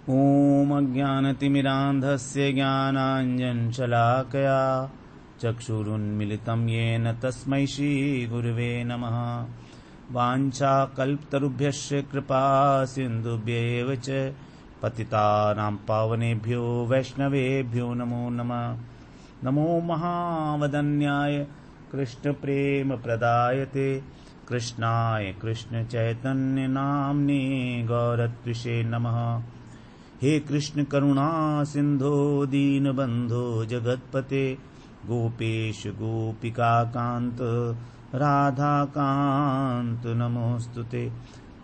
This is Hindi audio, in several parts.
ॐ अज्ञानतिमिरान्धस्य ज्ञानाञ्जनशलाकया चक्षुरुन्मिलितं येन तस्मै श्रीगुरवे नमः। वाञ्छाकल्पतरुभ्यश्च कृपा सिन्धुभ्येव च पतितानां पावनेभ्यो वैष्णवेभ्यो नमो नमः। नमो महावदन्याय कृष्णप्रेमप्रदायते कृष्णाय कृष्णचैतन्यनाम्ने गौरत्विषे नमः। हे कृष्ण करुणा सिंधो दीनबंधो जगत्पते गोपेश गोपिकाकांत राधाकांत नमोस्तुते।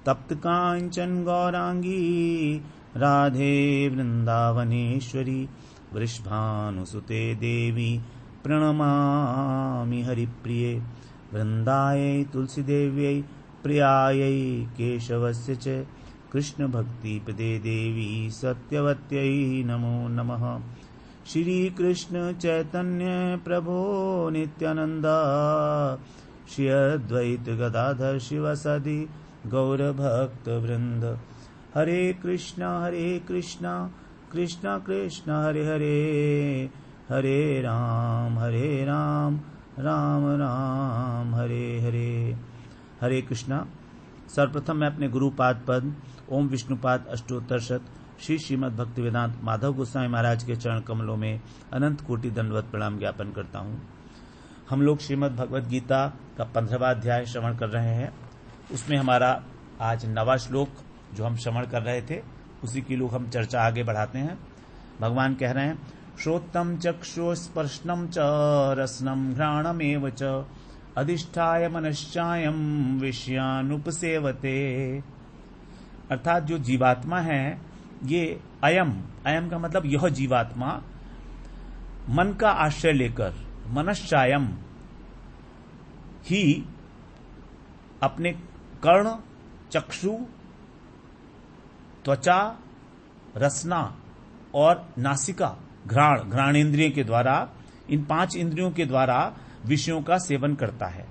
तप्त कांचन गौरांगी राधे वृंदावनेश्वरी वृषभानुसुते देवी प्रणमामि हरिप्रिये। वृंदायै तुलसीदेव्यै प्रियायै केशवस्य च कृष्ण भक्ति पदे देवी सत्यवत्यै नमो नमः। श्री कृष्ण चैतन्य प्रभो नित्यानंद श्री अद्वैत गदाधर शिवसदि गौर भक्त वृंद। हरे कृष्णा कृष्ण कृष्ण हरे हरे हरे राम राम राम हरे हरे। हरे कृष्णा। सर्वप्रथम मैं अपने गुरुपाद पद ओम विष्णुपाद अष्टोत्तरशत श्री श्रीमद् भक्ति वेदांत माधव गोस्वामी महाराज के चरण कमलों में अनंत कोटि दंडवत प्रणाम ज्ञापन करता हूँ। हम लोग श्रीमद् भगवद गीता का 15वां अध्याय श्रवण कर रहे हैं। उसमें हमारा आज 9वां श्लोक जो हम श्रवण कर रहे थे उसी की लोग हम चर्चा आगे बढ़ाते हैं। भगवान कह रहे हैं श्रोत्रम चक्षु स्पर्शनम च रसनम घ्राणमेव च अधिष्ठाय मनश्चायम विषयानुपसेवते। अर्थात जो जीवात्मा है ये अयम का मतलब यह जीवात्मा मन का आश्रय लेकर मनश्चायम ही अपने कर्ण चक्षु त्वचा रसना और नासिका घ्राणेन्द्रिय के द्वारा इन 5 इंद्रियों के द्वारा विषयों का सेवन करता है।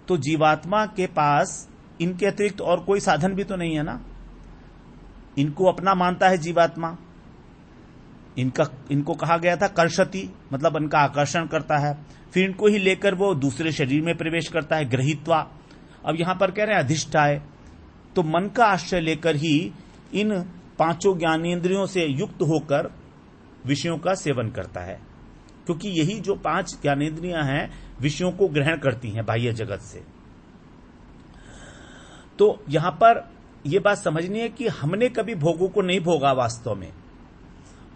तो जीवात्मा के पास इनके अतिरिक्त और कोई साधन भी तो नहीं है ना। इनको अपना मानता है जीवात्मा। इनको कहा गया था कर्षति मतलब इनका आकर्षण करता है, फिर इनको ही लेकर वो दूसरे शरीर में प्रवेश करता है गृहीत्वा। अब यहां पर कह रहे हैं अधिष्ठाय, तो मन का आश्रय लेकर ही इन 5 ज्ञानेन्द्रियों से युक्त होकर विषयों का सेवन करता है, क्योंकि यही जो 5 ज्ञानेन्द्रियां हैं विषयों को ग्रहण करती हैं बाह्य जगत से। तो यहां पर यह बात समझनी है कि हमने कभी भोगों को नहीं भोगा। वास्तव में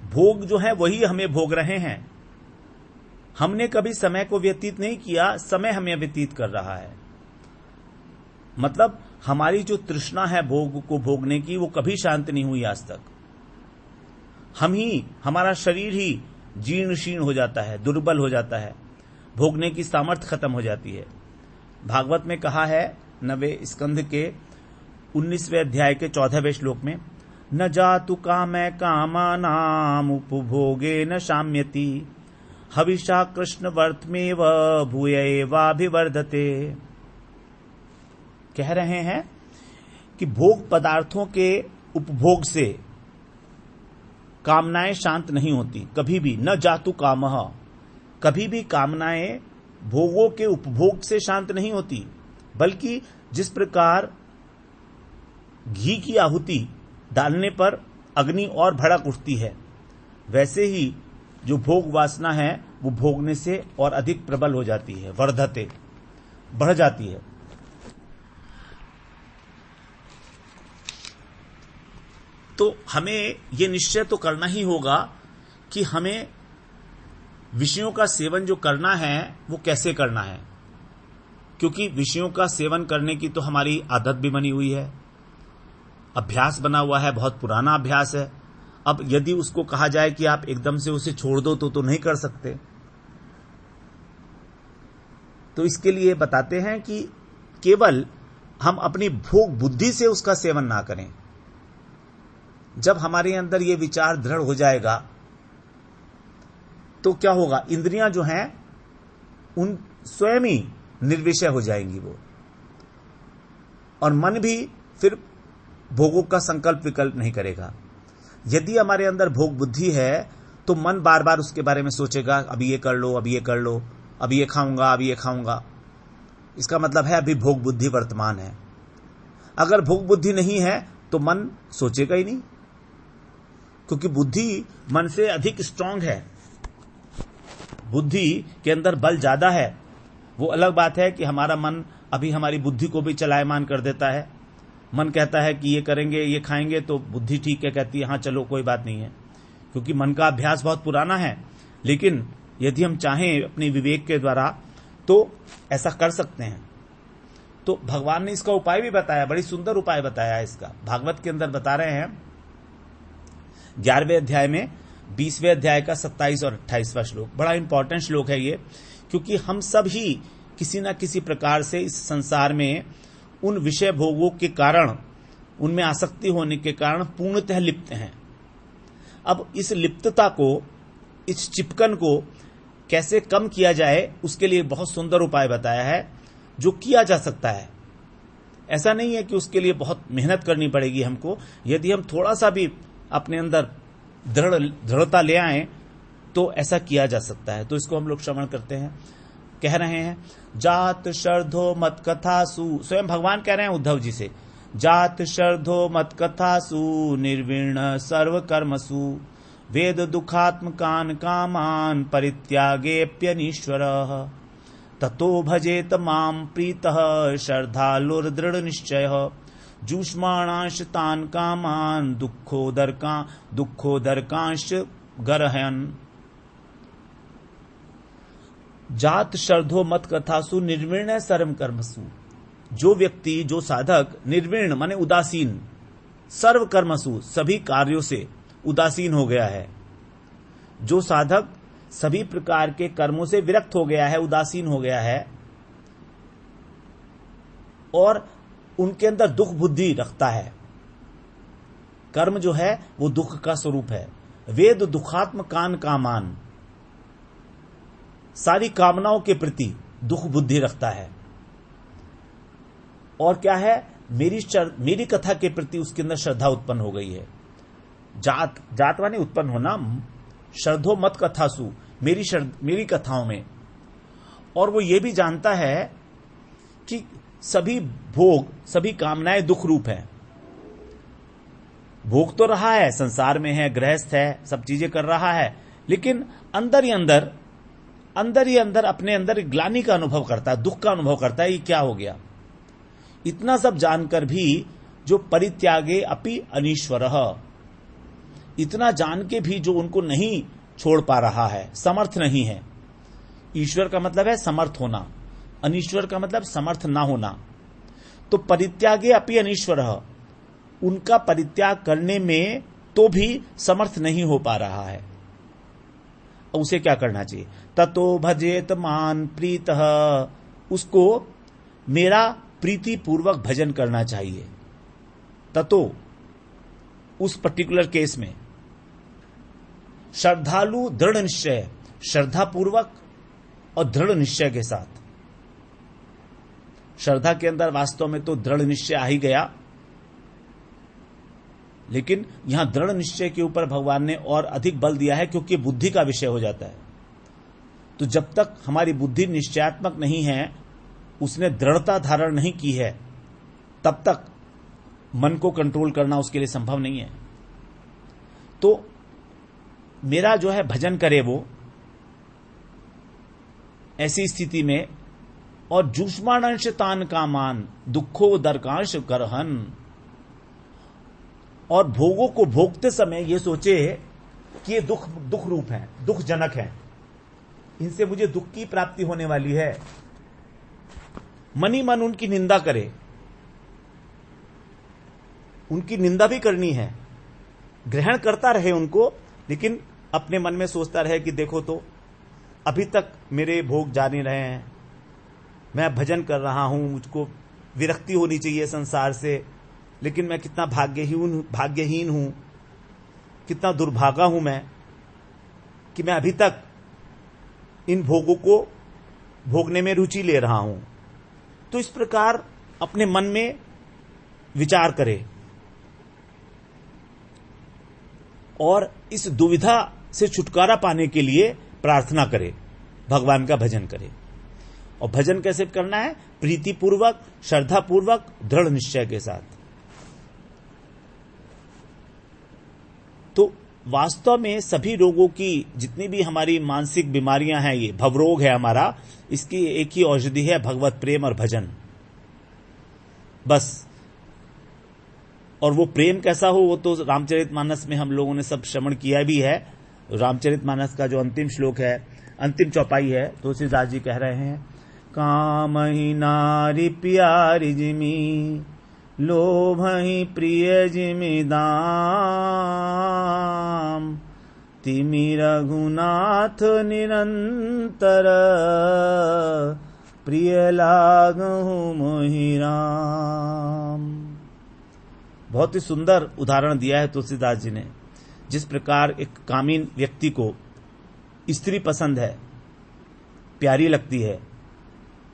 भोग जो है वही हमें भोग रहे हैं। हमने कभी समय को व्यतीत नहीं किया, समय हमें व्यतीत कर रहा है। मतलब हमारी जो तृष्णा है भोग को भोगने की वो कभी शांत नहीं हुई आज तक। हमारा शरीर ही जीर्ण शीर्ण हो जाता है, दुर्बल हो जाता है, भोगने की सामर्थ्य खत्म हो जाती है। भागवत में कहा है 9वें स्कंध के 19वें अध्याय के 14वें श्लोक में न जातु कामै कामानाम उपभोगे न शाम्यति हविषा कृष्ण वर्तमेव भूयैवाभिवर्धते। कह रहे हैं कि भोग पदार्थों के उपभोग से कामनाएं शांत नहीं होती कभी भी। न जातु कामः, कभी भी कामनाएं भोगों के उपभोग से शांत नहीं होती, बल्कि जिस प्रकार घी की आहुति डालने पर अग्नि और भड़क उठती है, वैसे ही जो भोग वासना है वो भोगने से और अधिक प्रबल हो जाती है, वर्धते बढ़ जाती है। तो हमें ये निश्चय तो करना ही होगा कि हमें विषयों का सेवन जो करना है वो कैसे करना है, क्योंकि विषयों का सेवन करने की तो हमारी आदत भी बनी हुई है, अभ्यास बना हुआ है, बहुत पुराना अभ्यास है। अब यदि उसको कहा जाए कि आप एकदम से उसे छोड़ दो तो नहीं कर सकते। तो इसके लिए बताते हैं कि केवल हम अपनी भोग बुद्धि से उसका सेवन ना करें। जब हमारे अंदर ये विचार दृढ़ हो जाएगा तो क्या होगा, इंद्रियां जो हैं उन स्वयं ही निर्विषय हो जाएंगी वो, और मन भी फिर भोगों का संकल्प विकल्प नहीं करेगा। यदि हमारे अंदर भोग बुद्धि है तो मन बार बार उसके बारे में सोचेगा, अभी ये कर लो, अभी ये कर लो, अभी ये खाऊंगा, अभी ये खाऊंगा। इसका मतलब है अभी भोग बुद्धि वर्तमान है। अगर भोग बुद्धि नहीं है तो मन सोचेगा ही नहीं, क्योंकि बुद्धि मन से अधिक स्ट्रांग है, बुद्धि के अंदर बल ज्यादा है। वो अलग बात है कि हमारा मन अभी हमारी बुद्धि को भी चलायमान कर देता है। मन कहता है कि ये करेंगे, ये खाएंगे, तो बुद्धि ठीक है, कहती है हाँ चलो कोई बात नहीं है, क्योंकि मन का अभ्यास बहुत पुराना है। लेकिन यदि हम चाहें अपने विवेक के द्वारा तो ऐसा कर सकते हैं। तो भगवान ने इसका उपाय भी बताया, बड़ी सुंदर उपाय बताया है इसका। भागवत के अंदर बता रहे हैं 11वें अध्याय में 20वें अध्याय का 27 और 28वां श्लोक। बड़ा इंपॉर्टेंट श्लोक है ये, क्योंकि हम सब ही किसी न किसी प्रकार से इस संसार में उन विषय भोगों के कारण, उनमें आसक्ति होने के कारण पूर्णतः लिप्त हैं। अब इस लिप्तता को, इस चिपकन को कैसे कम किया जाए, उसके लिए बहुत सुंदर उपाय बताया है जो किया जा सकता है। ऐसा नहीं है कि उसके लिए बहुत मेहनत करनी पड़ेगी हमको। यदि हम थोड़ा सा भी अपने अंदर दृढ़ता ले आए तो ऐसा किया जा सकता है। तो इसको हम लोग श्रवण करते हैं। कह रहे हैं, जात शर्धो मत कथासु, स्वयं भगवान कह रहे हैं उद्धव जी से, जात शर्धो मत कथासु निर्विण्ण सर्व कर्मसु वेद दुखात्मकान कामान परित्यागेप्यनीश्वरः ततो भजेत माम प्रीतः श्रद्धालुर्दृढ़ निश्चयः जूष्माणांश तान कामान दुखोदरकांश गरहयन्। जात शर्धो मत कथासु निर्विण्ण सर्व कर्मसु, जो व्यक्ति, जो साधक निर्विण्ण माने उदासीन, सर्व कर्मसु सभी कार्यों से उदासीन हो गया है, जो साधक सभी प्रकार के कर्मों से विरक्त हो गया है, उदासीन हो गया है, और उनके अंदर दुख बुद्धि रखता है। कर्म जो है वो दुख का स्वरूप है। वेद दुखात्म कान कामान, सारी कामनाओं के प्रति दुख बुद्धि रखता है। और क्या है, मेरी कथा के प्रति उसके अंदर श्रद्धा उत्पन्न हो गई है। जात माने उत्पन्न होना, श्रद्धो मत कथासु, मेरी कथाओं में। और वो ये भी जानता है कि सभी भोग, सभी कामनाएं दुख रूप है। भोग तो रहा है, संसार में है, गृहस्थ है, सब चीजें कर रहा है, लेकिन अंदर ही अंदर अपने अंदर ग्लानि का अनुभव करता है, दुख का अनुभव करता है, ये क्या हो गया। इतना सब जानकर भी जो परित्यागे अपि अनीश्वरः, इतना जान के भी जो उनको नहीं छोड़ पा रहा है, समर्थ नहीं है। ईश्वर का मतलब है समर्थ होना, अनीश्वर का मतलब समर्थ ना होना। तो परित्यागे अपि अनीश्वरः, उनका परित्याग करने में तो भी समर्थ नहीं हो पा रहा है। उसे क्या करना चाहिए, ततो भजेत मान प्रीतः, उसको मेरा प्रीति पूर्वक भजन करना चाहिए। ततो उस पर्टिकुलर केस में श्रद्धालु दृढ़ निश्चय, श्रद्धा पूर्वक और दृढ़ निश्चय के साथ। श्रद्धा के अंदर वास्तव में तो दृढ़ निश्चय आ ही गया, लेकिन यहां दृढ़ निश्चय के ऊपर भगवान ने और अधिक बल दिया है, क्योंकि बुद्धि का विषय हो जाता है। तो जब तक हमारी बुद्धि निश्चयात्मक नहीं है, उसने दृढ़ता धारण नहीं की है, तब तक मन को कंट्रोल करना उसके लिए संभव नहीं है। तो मेरा जो है भजन करे वो ऐसी स्थिति में, और जूष्मांश तान कामान दुखोदरकांश गरहन, और भोगों को भोगते समय ये सोचे कि ये दुख रूप है, दुखजनक है, इनसे मुझे दुख की प्राप्ति होने वाली है। मन ही मन उनकी निंदा करे, उनकी निंदा भी करनी है, ग्रहण करता रहे उनको, लेकिन अपने मन में सोचता रहे कि देखो तो अभी तक मेरे भोग जा नहीं रहे हैं, मैं भजन कर रहा हूं, मुझको विरक्ति होनी चाहिए संसार से, लेकिन मैं कितना भाग्यहीन हूं, कितना दुर्भागा हूं मैं कि मैं अभी तक इन भोगों को भोगने में रुचि ले रहा हूं। तो इस प्रकार अपने मन में विचार करे। और इस दुविधा से छुटकारा पाने के लिए प्रार्थना करे, भगवान का भजन करे। और भजन कैसे करना है? प्रीतिपूर्वक, श्रद्धापूर्वक, दृढ़ निश्चय के साथ। तो वास्तव में सभी रोगों की, जितनी भी हमारी मानसिक बीमारियां हैं, ये भवरोग है हमारा, इसकी एक ही औषधि है, भगवत प्रेम और भजन, बस। और वो प्रेम कैसा हो, वो तो रामचरितमानस में हम लोगों ने सब श्रवण किया भी है। रामचरितमानस का जो अंतिम श्लोक है, अंतिम चौपाई है, तुलसीदास जी कह रहे हैं, कामहि नारी प्यारी जिमी, लोभहि प्रिय जिमि दाम, तिमि रघुनाथ निरंतर, प्रिय लागहु मोहि राम। बहुत ही सुंदर उदाहरण दिया है तुलसीदास जी ने। जिस प्रकार एक कामीन व्यक्ति को स्त्री पसंद है, प्यारी लगती है,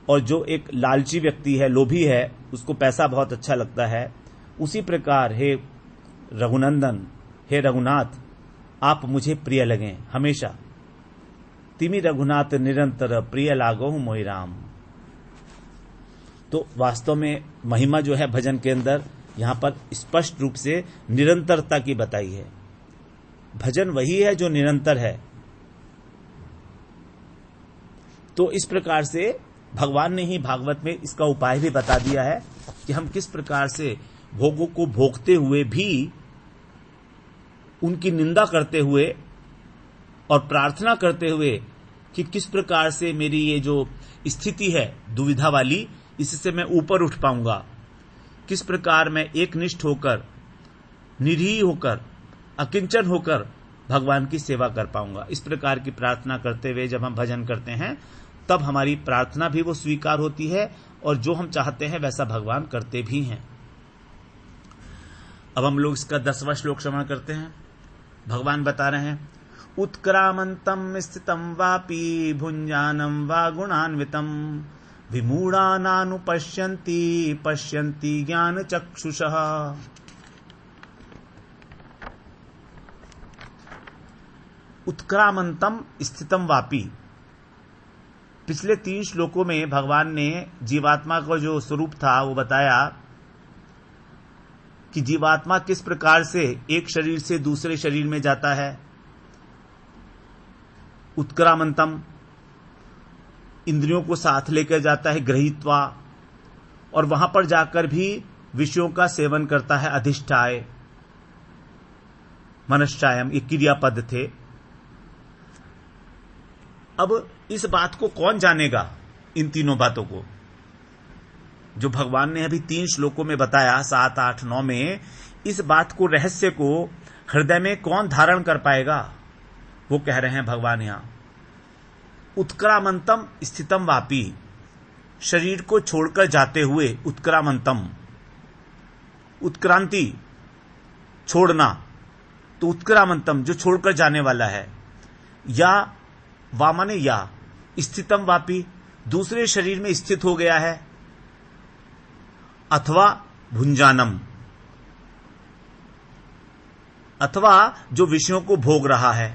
और जो एक लालची व्यक्ति है, लोभी है, उसको पैसा बहुत अच्छा लगता है, उसी प्रकार हे रघुनंदन, हे रघुनाथ, आप मुझे प्रिय लगें हमेशा। तिमि रघुनाथ निरंतर, प्रिय लागहु मोहि राम। तो वास्तव में महिमा जो है भजन के अंदर, यहां पर स्पष्ट रूप से निरंतरता की बताई है। भजन वही है जो निरंतर है। तो इस प्रकार से भगवान ने ही भागवत में इसका उपाय भी बता दिया है कि हम किस प्रकार से भोगों को भोगते हुए भी, उनकी निंदा करते हुए और प्रार्थना करते हुए कि किस प्रकार से मेरी ये जो स्थिति है दुविधा वाली, इससे मैं ऊपर उठ पाऊंगा, किस प्रकार मैं एकनिष्ठ होकर, निरीह होकर, अकिंचन होकर भगवान की सेवा कर पाऊंगा। इस प्रकार की प्रार्थना करते हुए जब हम भजन करते हैं, तब हमारी प्रार्थना भी वो स्वीकार होती है, और जो हम चाहते हैं वैसा भगवान करते भी हैं। अब हम लोग इसका 10वां श्लोक श्रवण करते हैं। भगवान बता रहे हैं, उत्क्रामंतम स्थितम वापि भुंजानम वा गुणान्वितम, विमूढ़ानानुपश्यन्ति पश्यन्ति ज्ञान चक्षुषः। उत्क्रामंतम स्थितम वापि। पिछले 3 श्लोकों में भगवान ने जीवात्मा का जो स्वरूप था वो बताया कि जीवात्मा किस प्रकार से एक शरीर से दूसरे शरीर में जाता है। उत्क्रामंतम, इंद्रियों को साथ लेकर जाता है, गृहीत्वा, और वहां पर जाकर भी विषयों का सेवन करता है, अधिष्ठाय, मनश्चायम, ये क्रियापद थे। अब इस बात को कौन जानेगा, इन तीनों बातों को जो भगवान ने अभी 3 श्लोकों में बताया, 7, 8, 9 में, इस बात को, रहस्य को हृदय में कौन धारण कर पाएगा? वो कह रहे हैं भगवान यहां, उत्क्रामंतम स्थितम वापि, शरीर को छोड़कर जाते हुए, उत्क्रामंतम, उत्क्रांति, छोड़ना, तो उत्क्रामंतम जो छोड़कर जाने वाला है, या वामने या स्थितम वापि, दूसरे शरीर में स्थित हो गया है, अथवा भुंजानम, अथवा जो विषयों को भोग रहा है,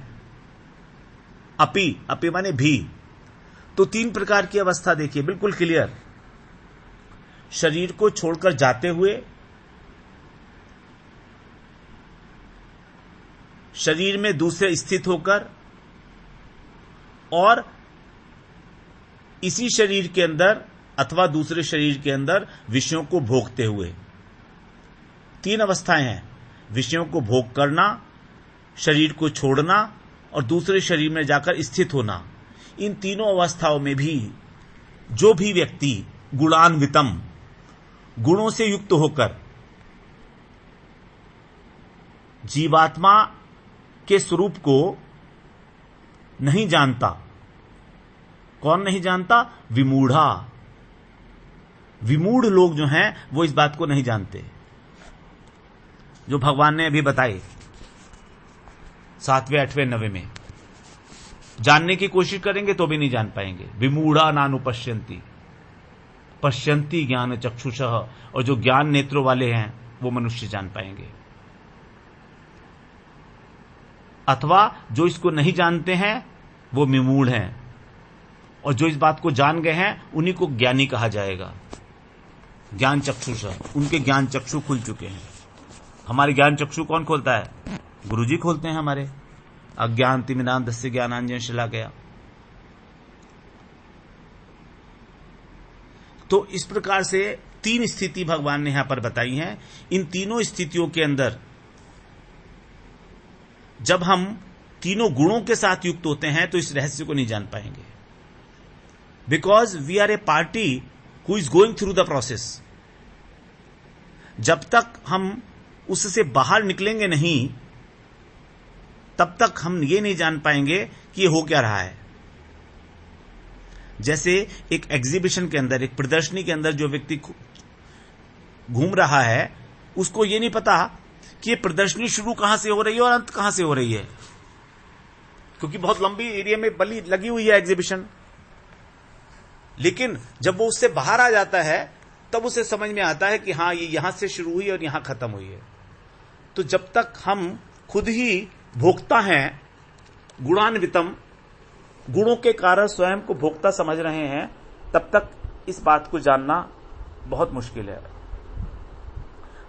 अपि, अपि माने भी। तो 3 प्रकार की अवस्था देखिए, बिल्कुल क्लियर। शरीर को छोड़कर जाते हुए, शरीर में दूसरे स्थित होकर, और इसी शरीर के अंदर अथवा दूसरे शरीर के अंदर विषयों को भोगते हुए। 3 अवस्थाएं हैं, विषयों को भोग करना, शरीर को छोड़ना और दूसरे शरीर में जाकर स्थित होना। इन तीनों अवस्थाओं में भी जो भी व्यक्ति गुणान्वितम, गुणों से युक्त होकर जीवात्मा के स्वरूप को नहीं जानता, कौन नहीं जानता? विमूढ़ा। विमूढ़ लोग जो हैं वो इस बात को नहीं जानते, जो भगवान ने अभी बताए 7वें, 8वें, 9वें में। जानने की कोशिश करेंगे तो भी नहीं जान पाएंगे। विमूढ़ा नानुपश्यन्ति, पश्यन्ति ज्ञान चक्षुषः, और जो ज्ञान नेत्रों वाले हैं वो मनुष्य जान पाएंगे। अथवा जो इसको नहीं जानते हैं वो विमूढ़ हैं, और जो इस बात को जान गए हैं उन्हीं को ज्ञानी कहा जाएगा। ज्ञान चक्षुष, उनके ज्ञान चक्षु खुल चुके हैं। हमारे ज्ञान चक्षु कौन खोलता है? गुरुजी खोलते हैं हमारे। अज्ञान तिमिरान्धस्य ज्ञानांजन शलाकया। तो इस प्रकार से 3 स्थिति भगवान ने यहां पर बताई हैं। इन तीनों स्थितियों के अंदर जब हम तीनों गुणों के साथ युक्त होते हैं तो इस रहस्य को नहीं जान पाएंगे, because we are a party who is going through the process. जब तक हम उससे बाहर निकलेंगे नहीं, तब तक हम ये नहीं जान पाएंगे कि ये हो क्या रहा है। जैसे एक एग्जीबिशन के अंदर, एक प्रदर्शनी के अंदर जो व्यक्ति घूम रहा है, उसको ये नहीं पता कि ये प्रदर्शनी शुरू कहां से हो रही है और अंत कहां से हो रही है, क्योंकि बहुत लंबी एरिया में बली लगी हुई है एग्जीबिशन। लेकिन जब वो उससे बाहर आ जाता है तब उसे समझ में आता है कि हां, ये यहां से शुरू हुई और यहां खत्म हुई है। तो जब तक हम खुद ही भोक्ता हैं, गुणान्वितम, गुणों के कारण स्वयं को भोक्ता समझ रहे हैं, तब तक इस बात को जानना बहुत मुश्किल है।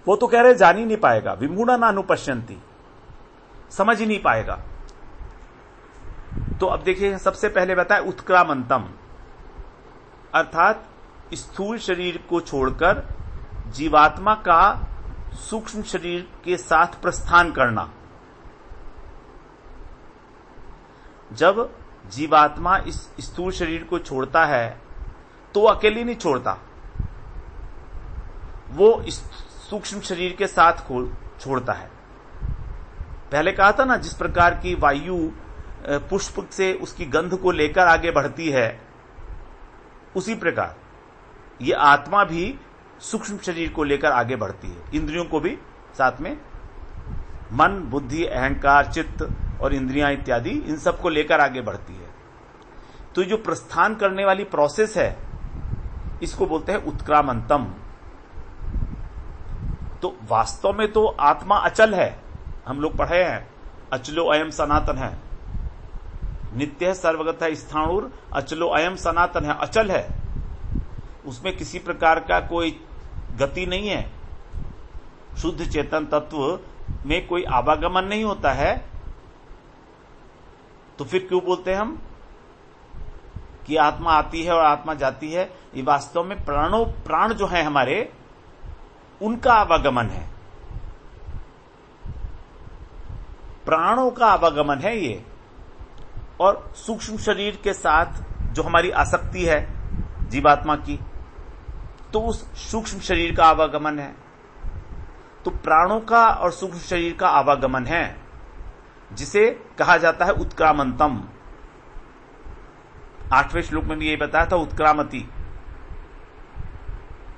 वो तो कह रहे जान ही नहीं पाएगा, विमूढ़ा नानुपश्यन्ति, समझ ही नहीं पाएगा। तो अब देखिए, सबसे पहले बताए उत्क्रामंतम, अर्थात स्थूल शरीर को छोड़कर जीवात्मा का सूक्ष्म शरीर के साथ प्रस्थान करना। जब जीवात्मा इस स्थूल शरीर को छोड़ता है तो अकेले नहीं छोड़ता, वो इस सूक्ष्म शरीर के साथ छोड़ता है। पहले कहा था ना, जिस प्रकार की वायु पुष्प से उसकी गंध को लेकर आगे बढ़ती है, उसी प्रकार ये आत्मा भी सूक्ष्म शरीर को लेकर आगे बढ़ती है। इंद्रियों को भी साथ में, मन, बुद्धि, अहंकार, चित्त और इंद्रियां इत्यादि, इन सब को लेकर आगे बढ़ती है। तो जो प्रस्थान करने वाली प्रोसेस है, इसको बोलते हैं उत्क्रामंतम। तो वास्तव में तो आत्मा अचल है, हम लोग पढ़े हैं, अचलो अयम सनातन है, नित्य है, सर्वगत है, स्थाणुर, अचलो अयम सनातन है, अचल है, उसमें किसी प्रकार का कोई गति नहीं है। शुद्ध चेतन तत्व में कोई आवागमन नहीं होता है। तो फिर क्यों बोलते हैं हम कि आत्मा आती है और आत्मा जाती है? ये वास्तव में प्राण जो है हमारे, उनका आवागमन है, प्राणों का आवागमन है ये। और सूक्ष्म शरीर के साथ जो हमारी आसक्ति है जीवात्मा की, तो उस सूक्ष्म शरीर का आवागमन है। तो प्राणों का और सूक्ष्म शरीर का आवागमन है, जिसे कहा जाता है उत्क्रामंतम। 8वें श्लोक में भी यही बताया था, उत्क्रामति,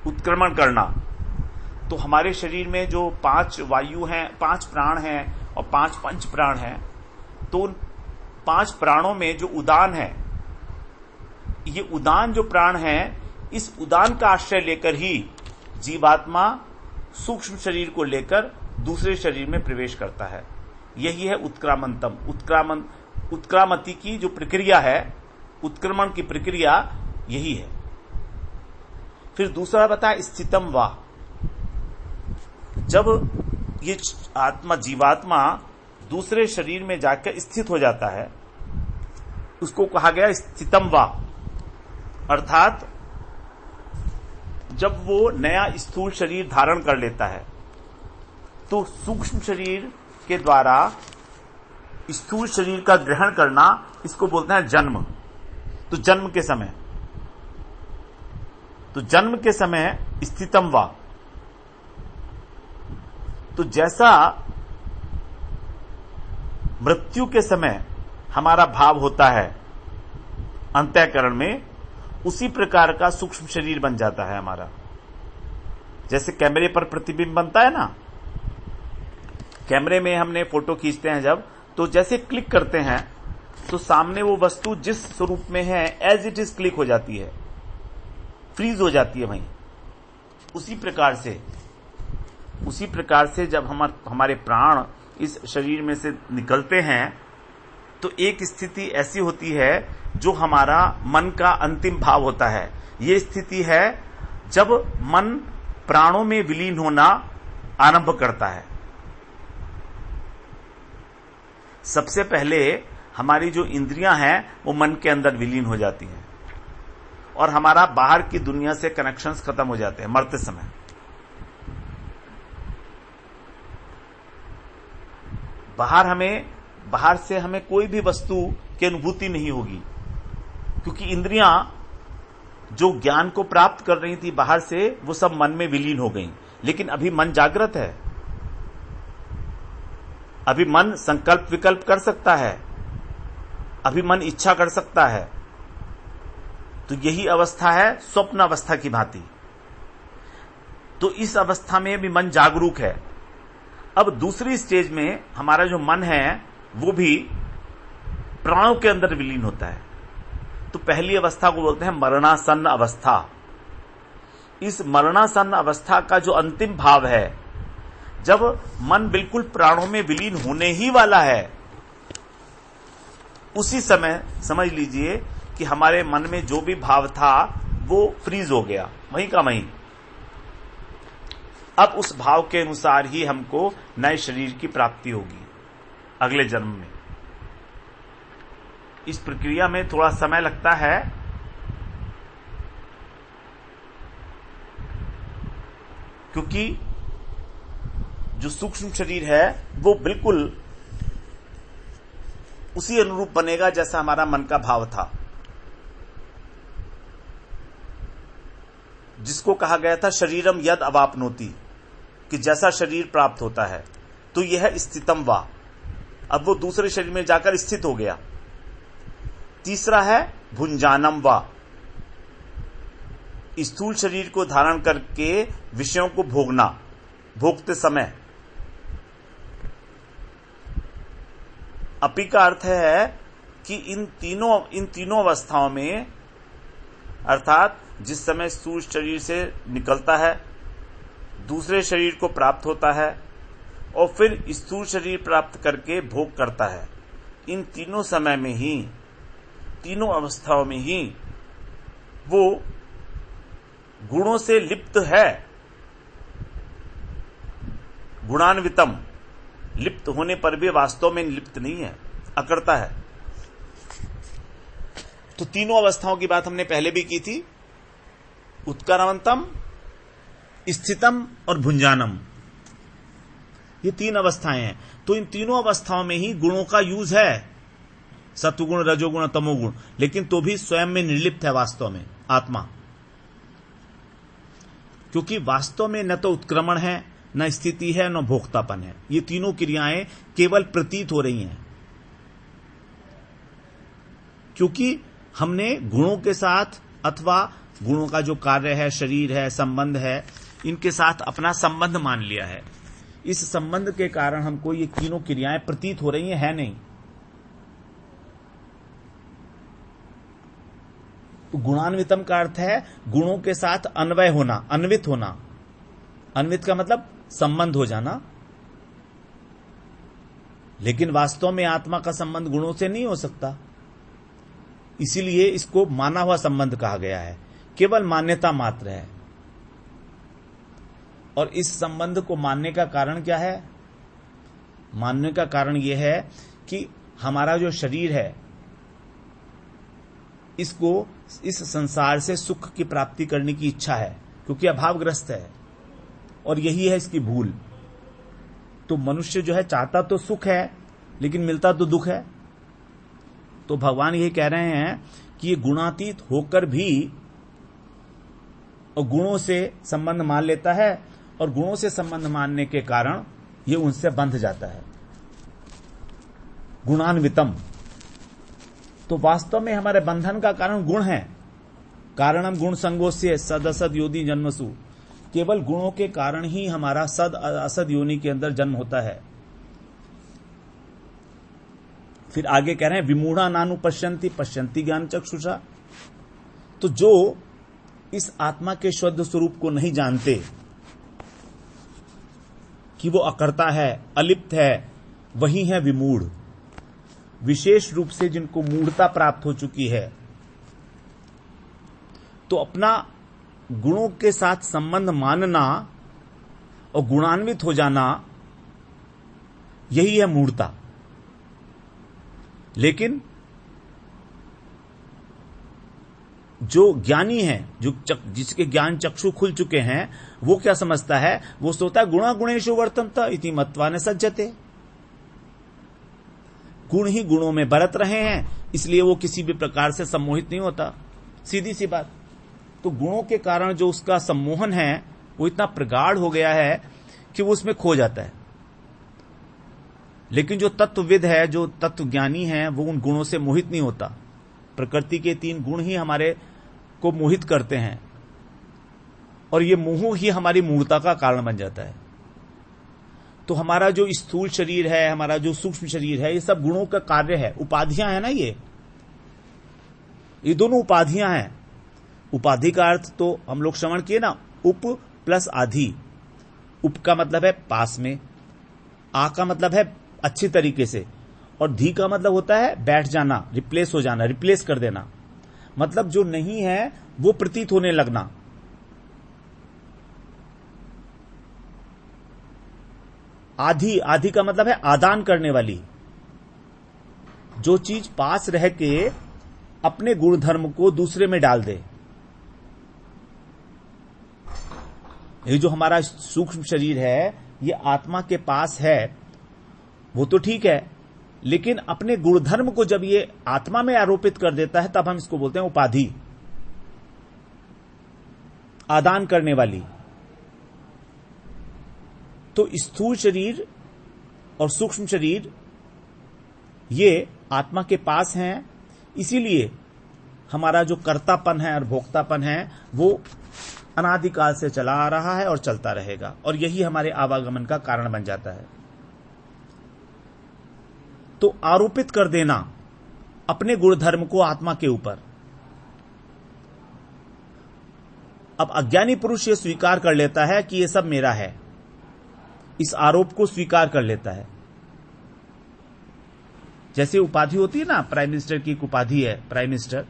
उत्क्रमण करना। तो हमारे शरीर में जो 5 वायु हैं, 5 प्राण हैं और 5 पंच प्राण हैं, तो उन 5 प्राणों में जो उदान है, ये उदान जो प्राण है, इस उदान का आश्रय लेकर ही जीवात्मा सूक्ष्म शरीर को लेकर दूसरे शरीर में प्रवेश करता है। यही है उत्क्रामंतम। उत्क्रामति की जो प्रक्रिया है, उत्क्रमण की प्रक्रिया यही है। फिर दूसरा बताया स्थितम वा। जब ये आत्मा, जीवात्मा दूसरे शरीर में जाकर स्थित हो जाता है, उसको कहा गया स्थितम वा। अर्थात जब वो नया स्थूल शरीर धारण कर लेता है, तो सूक्ष्म शरीर के द्वारा स्थूल शरीर का ग्रहण करना, इसको बोलते हैं जन्म। तो जन्म के समय स्थितम वा। तो जैसा मृत्यु के समय हमारा भाव होता है अंतःकरण में, उसी प्रकार का सूक्ष्म शरीर बन जाता है हमारा। जैसे कैमरे पर प्रतिबिंब बनता है ना, कैमरे में हमने फोटो खींचते हैं जब, तो जैसे क्लिक करते हैं तो सामने वो वस्तु जिस स्वरूप में है एज इट इज क्लिक हो जाती है, फ्रीज हो जाती है वहीं। उसी प्रकार से जब हमारे प्राण इस शरीर में से निकलते हैं तो एक स्थिति ऐसी होती है जो हमारा मन का अंतिम भाव होता है। ये स्थिति है जब मन प्राणों में विलीन होना आरंभ करता है। सबसे पहले हमारी जो इंद्रियां हैं वो मन के अंदर विलीन हो जाती हैं और हमारा बाहर की दुनिया से कनेक्शंस खत्म हो जाते हैं मरते समय। बाहर से हमें कोई भी वस्तु की अनुभूति नहीं होगी, क्योंकि इंद्रियां जो ज्ञान को प्राप्त कर रही थी बाहर से वो सब मन में विलीन हो गई। लेकिन अभी मन जागृत है, अभी मन संकल्प विकल्प कर सकता है, अभी मन इच्छा कर सकता है। तो यही अवस्था है स्वप्न अवस्था की भांति। तो इस अवस्था में भी मन जागरूक है। अब दूसरी स्टेज में हमारा जो मन है वो भी प्राणों के अंदर विलीन होता है। तो पहली अवस्था को बोलते हैं मरणासन्न अवस्था। इस मरणासन्न अवस्था का जो अंतिम भाव है, जब मन बिल्कुल प्राणों में विलीन होने ही वाला है, उसी समय समझ लीजिए कि हमारे मन में जो भी भाव था वो फ्रीज हो गया, वहीं का वहीं। अब उस भाव के अनुसार ही हमको नए शरीर की प्राप्ति होगी अगले जन्म में। इस प्रक्रिया में थोड़ा समय लगता है, क्योंकि जो सूक्ष्म शरीर है वो बिल्कुल उसी अनुरूप बनेगा जैसा हमारा मन का भाव था, जिसको कहा गया था शरीरम यद अवापनोति, कि जैसा शरीर प्राप्त होता है। तो यह स्थितम वा, अब वो दूसरे शरीर में जाकर स्थित हो गया। तीसरा है भुंजानम वा, स्थूल शरीर को धारण करके विषयों को भोगना, भोगते समय। अपि का अर्थ है कि इन तीनों अवस्थाओं में, अर्थात जिस समय स्थूल शरीर से निकलता है, दूसरे शरीर को प्राप्त होता है और फिर स्थूल शरीर प्राप्त करके भोग करता है, इन तीनों समय में ही, तीनों अवस्थाओं में ही वो गुणों से लिप्त है। गुणान्वितम, लिप्त होने पर भी वास्तव में लिप्त नहीं है, अकर्ता है। तो तीनों अवस्थाओं की बात हमने पहले भी की थी, उत्कर्मन्तम, स्थितम और भुंजानम। ये तीन अवस्थाएं हैं। तो इन तीनों अवस्थाओं में ही गुणों का यूज है, सत्वगुण, रजोगुण, तमोगुण, लेकिन तो भी स्वयं में निर्लिप्त है वास्तव में आत्मा, क्योंकि वास्तव में न तो उत्क्रमण है, न स्थिति है, न भोक्तापन है। ये तीनों क्रियाएं केवल प्रतीत हो रही हैं, क्योंकि हमने गुणों के साथ अथवा गुणों का जो कार्य है, शरीर है, संबंध है, इनके साथ अपना संबंध मान लिया है। इस संबंध के कारण हमको ये तीनों क्रियाएं प्रतीत हो रही हैं, है नहीं। तो गुणान्वितम का अर्थ है गुणों के साथ अन्वय होना, अन्वित होना। अन्वित का मतलब संबंध हो जाना, लेकिन वास्तव में आत्मा का संबंध गुणों से नहीं हो सकता। इसीलिए इसको माना हुआ संबंध कहा गया है, केवल मान्यता मात्र है। और इस संबंध को मानने का कारण क्या है? मानने का कारण यह है कि हमारा जो शरीर है, इसको इस संसार से सुख की प्राप्ति करने की इच्छा है, क्योंकि अभावग्रस्त है, और यही है इसकी भूल। तो मनुष्य जो है चाहता तो सुख है, लेकिन मिलता तो दुख है। तो भगवान यही कह रहे हैं कि ये गुणातीत होकर भी और गुणों से संबंध मान लेता है, और गुणों से संबंध मानने के कारण ये उनसे बंध जाता है। गुणान्वितम, तो वास्तव में हमारे बंधन का कारण गुण है। कारणम गुण संगोस्य सद असद योनि जन्मसु, केवल गुणों के कारण ही हमारा सद असद योनि के अंदर जन्म होता है। फिर आगे कह रहे हैं विमूढ़ा नानु पश्यन्ति पश्यन्ति ज्ञान चक्षुषा। तो जो इस आत्मा के शुद्ध स्वरूप को नहीं जानते कि वो अकर्ता है, अलिप्त है, वही है विमूढ़। विशेष रूप से जिनको मूढ़ता प्राप्त हो चुकी है, तो अपना गुणों के साथ संबंध मानना और गुणान्वित हो जाना, यही है मूढ़ता। लेकिन जो ज्ञानी है, जिसके ज्ञान चक्षु खुल चुके हैं, वो क्या समझता है? वो सोचता है गुणा गुणेषु वर्तन्ते इति मत्वा न सज्जते। गुण ही गुणों में बरत रहे हैं, इसलिए वो किसी भी प्रकार से सम्मोहित नहीं होता। सीधी सी बात। तो गुणों के कारण जो उसका सम्मोहन है वो इतना प्रगाढ़ हो गया है कि वो उसमें खो जाता है। लेकिन जो तत्वविद है, जो तत्वज्ञानी है, वो उन गुणों से मोहित नहीं होता। प्रकृति के 3 गुण ही हमारे को मोहित करते हैं, और ये मोह ही हमारी मूढ़ता का कारण बन जाता है। तो हमारा जो स्थूल शरीर है, हमारा जो सूक्ष्म शरीर है, ये सब गुणों का कार्य है, उपाधियां है ना। ये दोनों उपाधियां हैं। उपाधि का अर्थ तो हम लोग श्रवण किए ना, उप प्लस आधि। उप का मतलब है पास में, आ का मतलब है अच्छी तरीके से, और धी का मतलब होता है बैठ जाना, रिप्लेस हो जाना, रिप्लेस कर देना। मतलब जो नहीं है वो प्रतीत होने लगना। आधि, आधि का मतलब है आदान करने वाली। जो चीज पास रह के अपने गुणधर्म को दूसरे में डाल दे। ये जो हमारा सूक्ष्म शरीर है, ये आत्मा के पास है, वो तो ठीक है, लेकिन अपने गुणधर्म को जब ये आत्मा में आरोपित कर देता है, तब हम इसको बोलते हैं उपाधि, आदान करने वाली। तो स्थूल शरीर और सूक्ष्म शरीर ये आत्मा के पास हैं, इसीलिए हमारा जो कर्तापन है और भोक्तापन है वो अनादिकाल से चला आ रहा है और चलता रहेगा, और यही हमारे आवागमन का कारण बन जाता है। तो आरोपित कर देना अपने गुणधर्म को आत्मा के ऊपर। अब अज्ञानी पुरुष ये स्वीकार कर लेता है कि ये सब मेरा है, इस आरोप को स्वीकार कर लेता है। जैसे उपाधि होती है ना, प्राइम मिनिस्टर की एक उपाधि है प्राइम मिनिस्टर,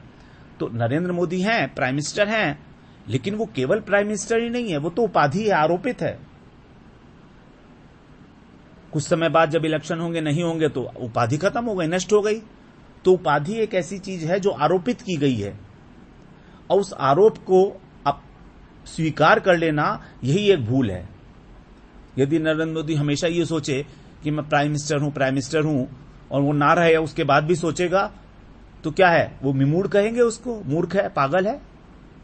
तो नरेंद्र मोदी हैं, प्राइम मिनिस्टर हैं, लेकिन वो केवल प्राइम मिनिस्टर ही नहीं है, वो तो उपाधि है, आरोपित है। कुछ समय बाद जब इलेक्शन होंगे, नहीं होंगे, तो उपाधि खत्म हो गई, नष्ट हो गई। तो उपाधि एक ऐसी चीज है जो आरोपित की गई है, और उस आरोप को अब स्वीकार कर लेना, यही एक भूल है। यदि नरेंद्र मोदी हमेशा ये सोचे कि मैं प्राइम मिनिस्टर हूं, और वो ना रहे, उसके बाद भी सोचेगा, तो क्या है, वो विमूढ़ कहेंगे उसको, मूर्ख है, पागल है,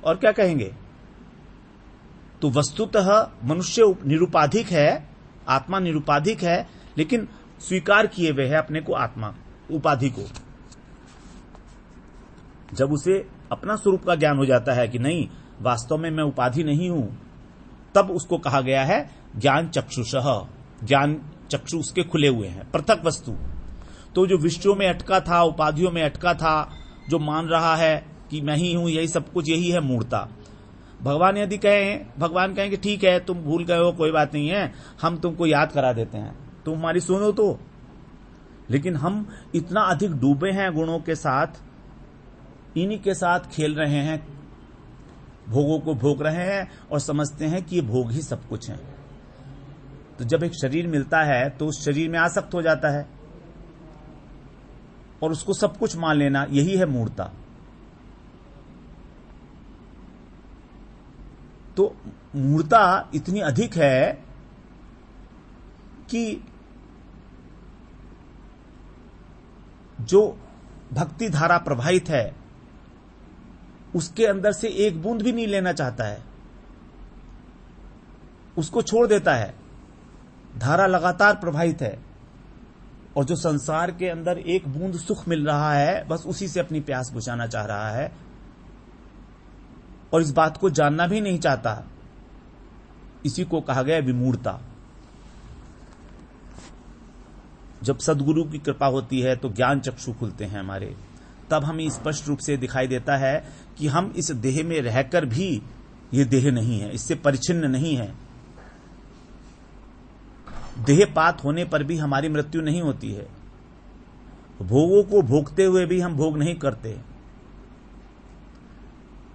और क्या कहेंगे। तो वस्तुतः मनुष्य निरुपाधिक है, आत्मा निरुपाधिक है, लेकिन स्वीकार किए हुए है अपने को आत्मा, उपाधि को। जब उसे अपना स्वरूप का ज्ञान हो जाता है कि नहीं, वास्तव में मैं उपाधि नहीं हूं, तब उसको कहा गया है ज्ञान चक्षुषः। ज्ञान चक्षु उसके खुले हुए हैं, पृथक वस्तु। तो जो विषयों में अटका था, उपाधियों में अटका था, जो मान रहा है कि मैं ही हूं, यही सब कुछ, यही है मूढ़ता। भगवान यदि भगवान कहें कि ठीक है, तुम भूल गए हो, कोई बात नहीं है, हम तुमको याद करा देते हैं, तुम हमारी सुनो तो। लेकिन हम इतना अधिक डूबे हैं गुणों के साथ, इन्हीं के साथ खेल रहे हैं, भोगों को भोग रहे हैं, और समझते हैं कि ये भोग ही सब कुछ है। तो जब एक शरीर मिलता है तो उस शरीर में आसक्त हो जाता है, और उसको सब कुछ मान लेना, यही है मूढ़ता। तो मूढ़ता इतनी अधिक है कि जो भक्ति धारा प्रवाहित है, उसके अंदर से एक बूंद भी नहीं लेना चाहता है, उसको छोड़ देता है। धारा लगातार प्रवाहित है, और जो संसार के अंदर एक बूंद सुख मिल रहा है, बस उसी से अपनी प्यास बुझाना चाह रहा है, और इस बात को जानना भी नहीं चाहता। इसी को कहा गया विमूढ़ता। जब सद्गुरु की कृपा होती है तो ज्ञान चक्षु खुलते हैं हमारे, तब हमें स्पष्ट रूप से दिखाई देता है कि हम इस देह में रहकर भी ये देह नहीं है, इससे परिचिन्न नहीं है। देहपात होने पर भी हमारी मृत्यु नहीं होती है, भोगों को भोगते हुए भी हम भोग नहीं करते।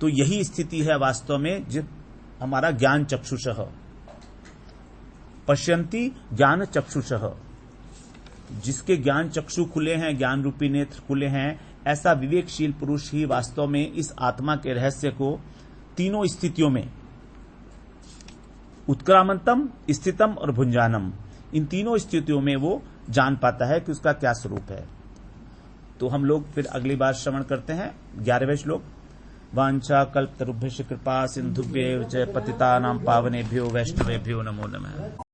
तो यही स्थिति है वास्तव में जब हमारा ज्ञान चक्षुषः पश्यन्ति ज्ञान चक्षुषः, जिसके ज्ञान चक्षु खुले हैं, ज्ञान रूपी नेत्र खुले हैं, ऐसा विवेकशील पुरुष ही वास्तव में इस आत्मा के रहस्य को तीनों स्थितियों में, उत्क्रामंतम, स्थितम और भुंजानम, इन तीनों स्थितियों में वो जान पाता है कि उसका क्या स्वरूप है। तो हम लोग फिर अगली बार श्रवण करते हैं 11वें श्लोक। वांछा कल्पतरुभ्यश्च कृपा सिंधुभ्येव च पतितानां पावनेभ्यो वैष्णवेभ्यो नमो नमः।